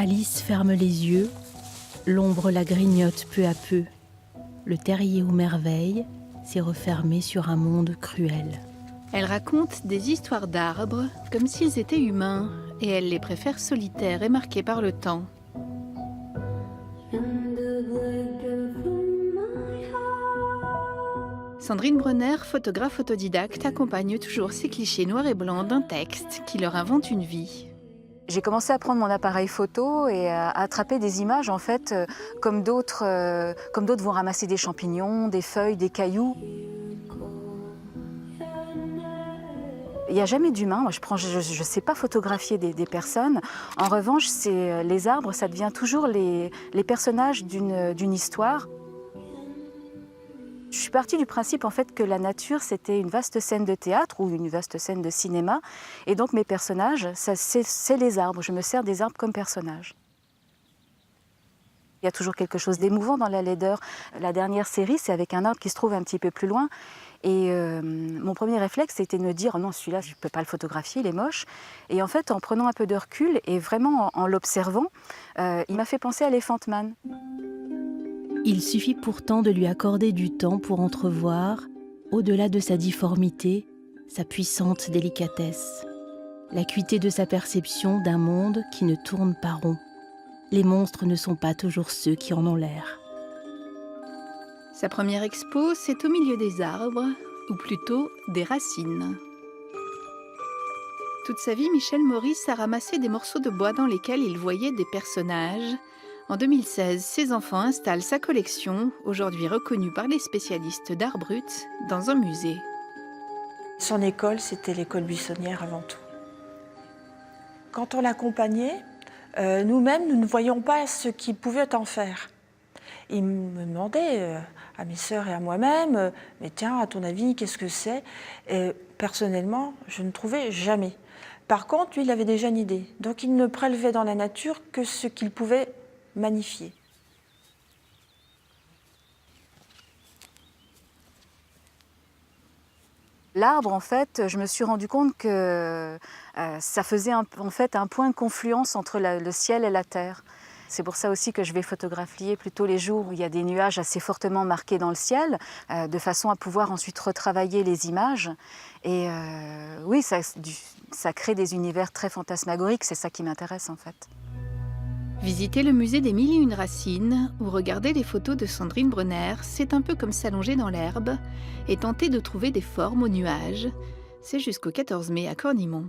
Alice ferme les yeux, l'ombre la grignote peu à peu. Le terrier aux merveilles s'est refermé sur un monde cruel. Elle raconte des histoires d'arbres comme s'ils étaient humains, et elle les préfère solitaires et marqués par le temps. Sandrine Brenner, photographe autodidacte, accompagne toujours ces clichés noirs et blancs d'un texte qui leur invente une vie. J'ai commencé à prendre mon appareil photo et à attraper des images en fait, comme d'autres vont ramasser des champignons, des feuilles, des cailloux. Il n'y a jamais d'humain. Moi, je sais pas photographier des personnes. En revanche, les arbres, ça devient toujours les personnages d'une histoire. Je suis partie du principe en fait que la nature c'était une vaste scène de théâtre ou une vaste scène de cinéma, et donc mes personnages, c'est les arbres. Je me sers des arbres comme personnages. Il y a toujours quelque chose d'émouvant dans la laideur. La dernière série, c'est avec un arbre qui se trouve un petit peu plus loin. Et mon premier réflexe, c'était de me dire oh non, celui-là, je ne peux pas le photographier, il est moche. Et en fait, en prenant un peu de recul et vraiment en l'observant, il m'a fait penser à Elephant Man. Il suffit pourtant de lui accorder du temps pour entrevoir, au-delà de sa difformité, sa puissante délicatesse, l'acuité de sa perception d'un monde qui ne tourne pas rond. Les monstres ne sont pas toujours ceux qui en ont l'air. Sa première expo, c'est au milieu des arbres, ou plutôt des racines. Toute sa vie, Michel Maurice a ramassé des morceaux de bois dans lesquels il voyait des personnages. En 2016, ses enfants installent sa collection, aujourd'hui reconnue par les spécialistes d'art brut, dans un musée. Son école, c'était l'école buissonnière avant tout. Quand on l'accompagnait, nous-mêmes, nous ne voyions pas ce qu'il pouvait en faire. Il me demandait, à mes sœurs et à moi-même, mais tiens, à ton avis, qu'est-ce que c'est ? Personnellement, je ne trouvais jamais. Par contre, lui, il avait déjà une idée. Donc, il ne prélevait dans la nature que ce qu'il pouvait magnifier. L'arbre, en fait, je me suis rendu compte que ça faisait en fait un point de confluence entre le ciel et la terre. C'est pour ça aussi que je vais photographier plutôt les jours où il y a des nuages assez fortement marqués dans le ciel, de façon à pouvoir ensuite retravailler les images. Et oui, ça crée des univers très fantasmagoriques, c'est ça qui m'intéresse en fait. Visiter le musée des Mille et Une Racines ou regarder les photos de Sandrine Brenner, c'est un peu comme s'allonger dans l'herbe et tenter de trouver des formes aux nuages. C'est jusqu'au 14 mai à Cornimont.